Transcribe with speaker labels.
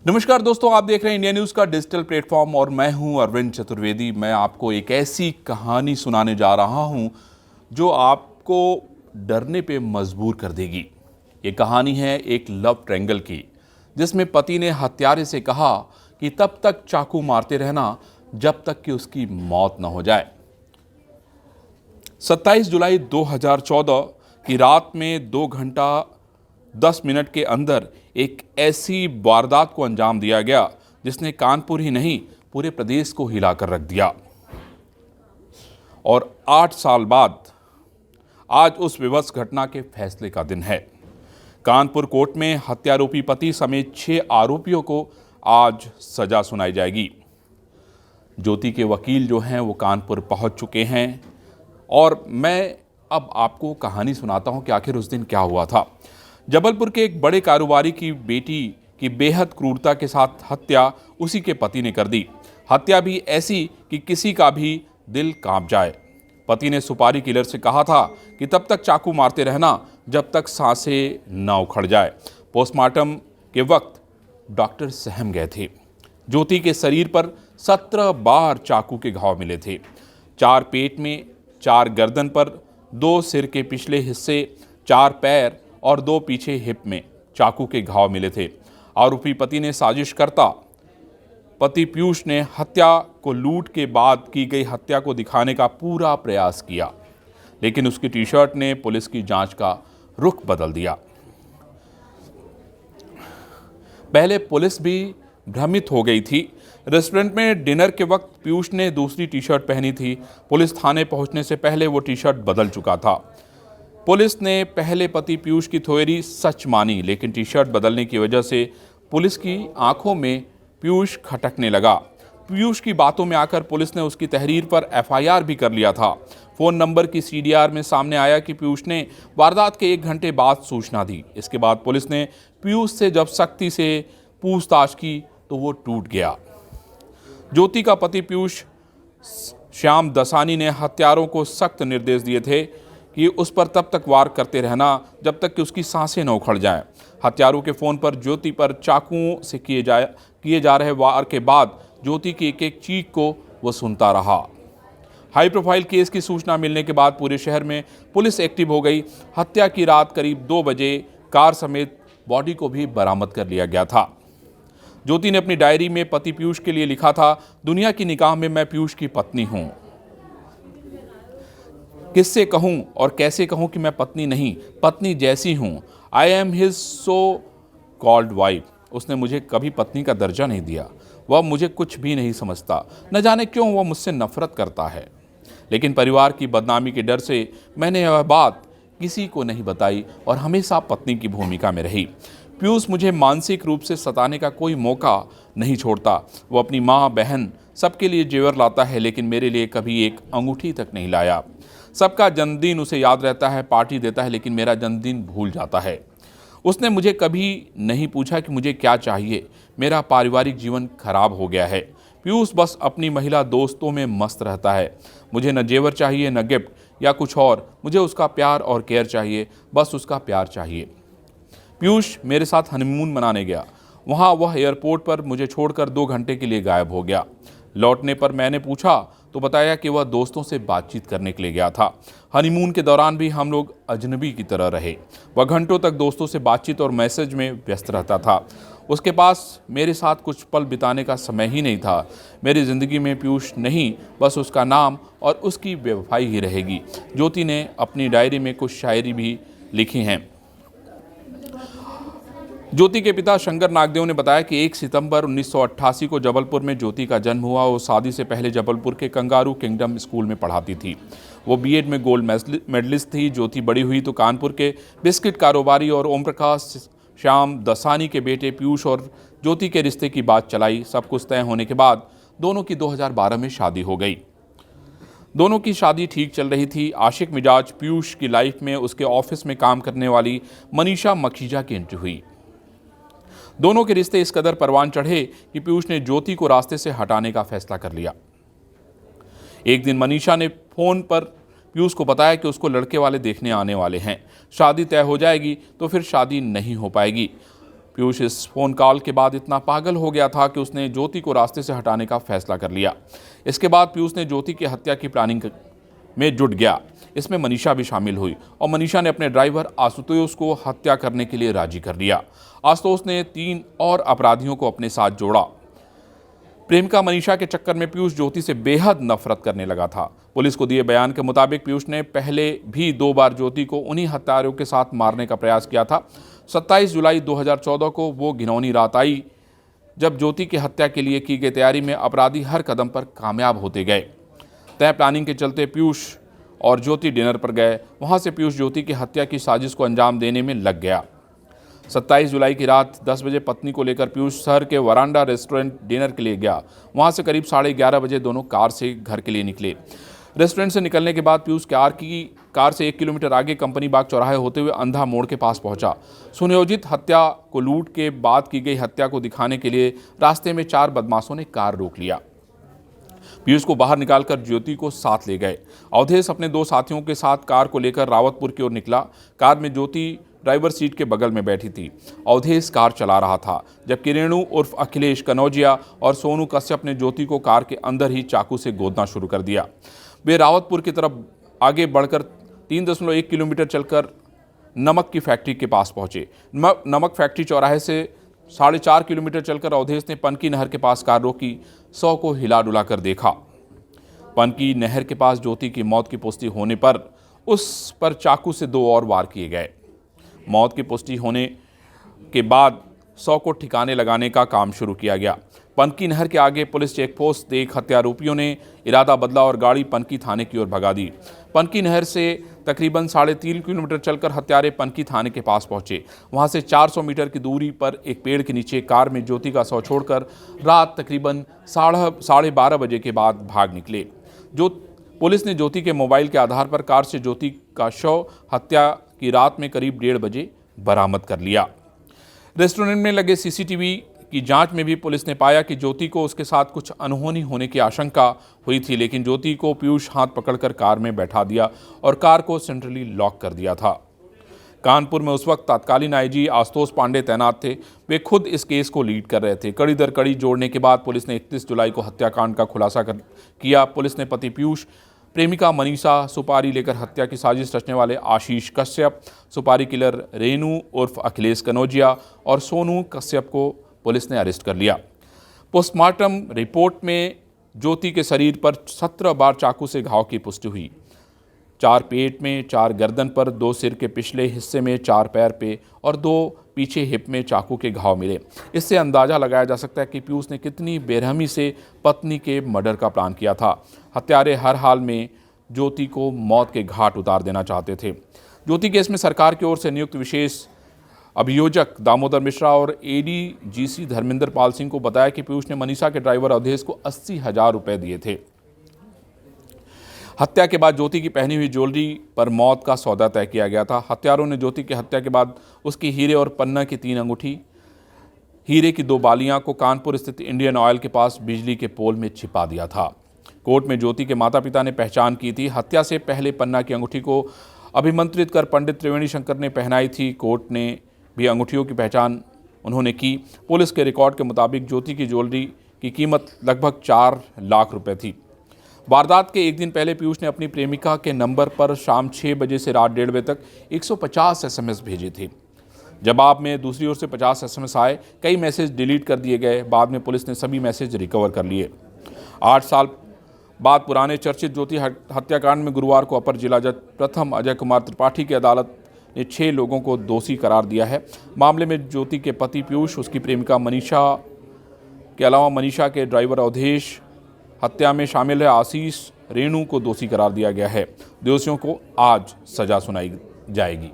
Speaker 1: नमस्कार दोस्तों, आप देख रहे हैं इंडिया न्यूज़ का डिजिटल प्लेटफॉर्म और मैं हूं अरविंद चतुर्वेदी। मैं आपको एक ऐसी कहानी सुनाने जा रहा हूं जो आपको डरने पे मजबूर कर देगी। ये कहानी है एक लव ट्रायंगल की, जिसमें पति ने हत्यारे से कहा कि तब तक चाकू मारते रहना जब तक कि उसकी मौत न हो जाए। 27 जुलाई 2014 की रात में 2 घंटा 10 मिनट के अंदर एक ऐसी वारदात को अंजाम दिया गया जिसने कानपुर ही नहीं पूरे प्रदेश को हिलाकर रख दिया। और 8 साल बाद आज उस विवश घटना के फैसले का दिन है। कानपुर कोर्ट में हत्यारोपी पति समेत 6 आरोपियों को आज सजा सुनाई जाएगी। ज्योति के वकील जो हैं वो कानपुर पहुंच चुके हैं और मैं अब आपको कहानी सुनाता हूं कि आखिर उस दिन क्या हुआ था। जबलपुर के एक बड़े कारोबारी की बेटी की बेहद क्रूरता के साथ हत्या उसी के पति ने कर दी। हत्या भी ऐसी कि किसी का भी दिल कांप जाए। पति ने सुपारी किलर से कहा था कि तब तक चाकू मारते रहना जब तक सांसें न उखड़ जाए। पोस्टमार्टम के वक्त डॉक्टर सहम गए थे। ज्योति के शरीर पर 17 बार चाकू के घाव मिले थे। 4 पेट में, 4 गर्दन पर, 2 सिर के पिछले हिस्से, 4 पैर और 2 पीछे हिप में चाकू के घाव मिले थे। आरोपी पति ने साजिश करता पति पीयूष ने हत्या को लूट के बाद की गई हत्या को दिखाने का पूरा प्रयास किया, लेकिन उसकी टी-शर्ट ने पुलिस की जांच का रुख बदल दिया। पहले पुलिस भी भ्रमित हो गई थी। रेस्टोरेंट में डिनर के वक्त पीयूष ने दूसरी टी-शर्ट पहनी थी। पुलिस थाने पहुंचने से पहले वो टी-शर्ट बदल चुका था। पुलिस ने पहले पति पीयूष की थ्योरी सच मानी, लेकिन टी-शर्ट बदलने की वजह से पुलिस की आंखों में पीयूष खटकने लगा। पीयूष की बातों में आकर पुलिस ने उसकी तहरीर पर एफआईआर भी कर लिया था। फोन नंबर की सीडीआर में सामने आया कि पीयूष ने वारदात के 1 घंटे बाद सूचना दी। इसके बाद पुलिस ने पीयूष से जब सख्ती से पूछताछ की तो वो टूट गया। ज्योति का पति पीयूष श्याम दसानी ने हत्यारों को सख्त निर्देश दिए थे कि उस पर तब तक वार करते रहना जब तक कि उसकी सांसें न उखड़ जाएं। हत्यारों के फोन पर ज्योति पर चाकुओं से किए जा रहे वार के बाद ज्योति की एक चीख को वो सुनता रहा। हाई प्रोफाइल केस की सूचना मिलने के बाद पूरे शहर में पुलिस एक्टिव हो गई। हत्या की रात करीब 2 बजे कार समेत बॉडी को भी बरामद कर लिया गया था। ज्योति ने अपनी डायरी में पति पीयूष के लिए लिखा था, दुनिया की निगाह में मैं पीयूष की पत्नी हूं। किससे कहूं और कैसे कहूं कि मैं पत्नी नहीं, पत्नी जैसी हूं। I am his so called wife. उसने मुझे कभी पत्नी का दर्जा नहीं दिया। वह मुझे कुछ भी नहीं समझता। न जाने क्यों वह मुझसे नफरत करता है। लेकिन परिवार की बदनामी के डर से मैंने यह बात किसी को नहीं बताई और हमेशा पत्नी की भूमिका में रही। पीयूष मुझे मानसिक रूप से सताने का कोई मौका नहीं छोड़ता। वो अपनी माँ, बहन सबके लिए जेवर लाता है, लेकिन मेरे लिए कभी एक अंगूठी तक नहीं लाया। सबका जन्मदिन उसे याद रहता है, पार्टी देता है, लेकिन मेरा जन्मदिन भूल जाता है। उसने मुझे कभी नहीं पूछा कि मुझे क्या चाहिए। मेरा पारिवारिक जीवन खराब हो गया है। पीयूष बस अपनी महिला दोस्तों में मस्त रहता है। मुझे न जेवर चाहिए, न गिफ्ट या कुछ और। मुझे उसका प्यार और केयर चाहिए, बस उसका प्यार चाहिए। पीयूष मेरे साथ हनीमून मनाने गया। वहाँ वह एयरपोर्ट पर मुझे छोड़कर 2 घंटे के लिए गायब हो गया। लौटने पर मैंने पूछा तो बताया कि वह दोस्तों से बातचीत करने के लिए गया था। हनीमून के दौरान भी हम लोग अजनबी की तरह रहे। वह घंटों तक दोस्तों से बातचीत और मैसेज में व्यस्त रहता था। उसके पास मेरे साथ कुछ पल बिताने का समय ही नहीं था। मेरी ज़िंदगी में पीयूष नहीं, बस उसका नाम और उसकी बेवफाई ही रहेगी। ज्योति ने अपनी डायरी में कुछ शायरी भी लिखी हैं। ज्योति के पिता शंकर नागदेव ने बताया कि 1 सितंबर 1988 को जबलपुर में ज्योति का जन्म हुआ। वो शादी से पहले जबलपुर के कंगारू किंगडम स्कूल में पढ़ाती थी। वो बीएड में गोल्ड मेडलिस्ट थी। ज्योति बड़ी हुई तो कानपुर के बिस्किट कारोबारी और ओम प्रकाश श्याम दसानी के बेटे पीयूष और ज्योति के रिश्ते की बात चलाई। सब कुछ तय होने के बाद दोनों की 2012 में शादी हो गई। दोनों की शादी ठीक चल रही थी। आशिक मिजाज पीयूष की लाइफ में उसके ऑफिस में काम करने वाली मनीषा मखीजा की एंट्री हुई। दोनों के रिश्ते इस कदर परवान चढ़े कि पीयूष ने ज्योति को रास्ते से हटाने का फैसला कर लिया। एक दिन मनीषा ने फोन पर पीयूष को बताया कि उसको लड़के वाले देखने आने वाले हैं। शादी तय हो जाएगी तो फिर शादी नहीं हो पाएगी। पीयूष इस फोन कॉल के बाद इतना पागल हो गया था कि उसने ज्योति को रास्ते से हटाने का फैसला कर लिया। इसके बाद पीयूष ने ज्योति की हत्या की प्लानिंग में जुट गया। इसमें मनीषा भी शामिल हुई और मनीषा ने अपने ड्राइवर आशुतोष को हत्या करने के लिए राजी कर लिया। आशुतोष ने 3 और अपराधियों को अपने साथ जोड़ा। प्रेमिका मनीषा के चक्कर में पीयूष ज्योति से बेहद नफरत करने लगा था। पुलिस को दिए बयान के मुताबिक पीयूष ने पहले भी 2 बार ज्योति को उन्हीं हत्यारों के साथ मारने का प्रयास किया था। 27 जुलाई 2014 को वो घिनौनी रात आई जब ज्योति की हत्या के लिए की गई तैयारी में अपराधी हर कदम पर कामयाब होते गए। तय प्लानिंग के चलते पीयूष और ज्योति डिनर पर गए। वहां से पीयूष ज्योति की हत्या की साजिश को अंजाम देने में लग गया। 27 जुलाई की रात 10 बजे पत्नी को लेकर पीयूष शहर के वरांडा रेस्टोरेंट डिनर के लिए गया। वहां से करीब 11:30 बजे दोनों कार से घर के लिए निकले। रेस्टोरेंट से निकलने के बाद पीयूष कार से 1 किलोमीटर आगे कंपनी बाग चौराहे होते हुए अंधा मोड़ के पास पहुंचा। सुनियोजित हत्या को लूट के बाद की गई हत्या को दिखाने के लिए रास्ते में 4 बदमाशों ने कार रोक लिया। पीयूष को बाहर निकालकर ज्योति को साथ ले गए। अवधेश अपने 2 साथियों के साथ कार को लेकर रावतपुर की ओर निकला। कार में ज्योति ड्राइवर सीट के बगल में बैठी थी। अवधेश कार चला रहा था, जबकि रेणु उर्फ अखिलेश कनौजिया और सोनू कश्यप ने ज्योति को कार के अंदर ही चाकू से गोदना शुरू कर दिया। वे रावतपुर की तरफ आगे बढ़कर 3.1 किलोमीटर चलकर नमक की फैक्ट्री के पास पहुंचे। नमक फैक्ट्री चौराहे से 4.5 किलोमीटर चलकर अवधेश ने पनकी नहर के पास कार रोकी। 100 को हिला डुला कर देखा। पनकी नहर के पास ज्योति की मौत की पुष्टि होने पर उस पर चाकू से 2 और वार किए गए। मौत की पुष्टि होने के बाद 100 को ठिकाने लगाने का काम शुरू किया गया। पनकी नहर के आगे पुलिस चेक पोस्ट देख हत्यारोपियों ने इरादा बदला और गाड़ी पनकी थाने की ओर भगा दी। पनकी नहर से तकरीबन 3.5 किलोमीटर चलकर हत्यारे पनकी थाने के पास पहुंचे। वहां से 400 मीटर की दूरी पर एक पेड़ के नीचे कार में ज्योति का शव छोड़कर रात तकरीबन 12:30 बजे के बाद भाग निकले। पुलिस ने ज्योति के मोबाइल के आधार पर कार से ज्योति का शव हत्या की रात में करीब 1:30 बजे बरामद कर लिया। रेस्टोरेंट में लगे सीसीटीवी की जांच में भी पुलिस ने पाया कि ज्योति को उसके साथ कुछ अनहोनी होने की आशंका हुई थी, लेकिन ज्योति को पीयूष हाथ पकड़कर कार में बैठा दिया और कार को सेंट्रली लॉक कर दिया था। कानपुर में उस वक्त तत्कालीन आईजी आशुतोष पांडे तैनात थे। वे खुद इस केस को लीड कर रहे थे। कड़ी दर कड़ी जोड़ने के बाद पुलिस ने 31 जुलाई को हत्याकांड का खुलासा किया। पुलिस ने पति पीयूष, प्रेमिका मनीषा, सुपारी लेकर हत्या की साजिश रचने वाले आशीष कश्यप, सुपारी किलर रेणु उर्फ अखिलेश कनौजिया और सोनू कश्यप को पुलिस ने अरेस्ट कर लिया। पोस्टमार्टम रिपोर्ट में ज्योति के शरीर पर 17 बार चाकू से घाव की पुष्टि हुई। 4 पेट में, 4 गर्दन पर, 2 सिर के पिछले हिस्से में, 4 पैर पे और 2 पीछे हिप में चाकू के घाव मिले। इससे अंदाजा लगाया जा सकता है कि पीयूष ने कितनी बेरहमी से पत्नी के मर्डर का प्लान किया था। हत्यारे हर हाल में ज्योति को मौत के घाट उतार देना चाहते थे। ज्योति केस में सरकार की ओर से नियुक्त विशेष अभियोजक दामोदर मिश्रा और एडीजीसी धर्मेंद्र पाल सिंह को बताया कि पीयूष ने मनीषा के ड्राइवर अवधेश को 80,000 रुपए दिए थे। हत्या के बाद ज्योति की पहनी हुई ज्वेलरी पर मौत का सौदा तय किया गया था। हत्यारों ने ज्योति की हत्या के बाद उसकी हीरे और पन्ना की 3 अंगूठी, हीरे की 2 बालियां को कानपुर स्थित इंडियन ऑयल के पास बिजली के पोल में छिपा दिया था। कोर्ट में ज्योति के माता पिता ने पहचान की थी। हत्या से पहले पन्ना की अंगूठी को अभिमंत्रित कर पंडित त्रिवेणी शंकर ने पहनाई थी। कोर्ट ने भी अंगूठियों की पहचान उन्होंने की। पुलिस के रिकॉर्ड के मुताबिक ज्योति की ज्वेलरी की कीमत लगभग 4 लाख रुपए थी। वारदात के एक दिन पहले पीयूष ने अपनी प्रेमिका के नंबर पर शाम 6 बजे से रात 1:30 बजे तक 150 SMS भेजे थे। जवाब में दूसरी ओर से 50 SMS आए। कई मैसेज डिलीट कर दिए गए। बाद में पुलिस ने सभी मैसेज रिकवर कर लिए। 8 साल बाद पुराने चर्चित ज्योति हत्याकांड में गुरुवार को अपर जिला जज प्रथम अजय कुमार त्रिपाठी की अदालत ने 6 लोगों को दोषी करार दिया है। मामले में ज्योति के पति पीयूष, उसकी प्रेमिका मनीषा के अलावा मनीषा के ड्राइवर अवधेश, हत्या में शामिल है आशीष, रेणु को दोषी करार दिया गया है। दोषियों को आज सजा सुनाई जाएगी।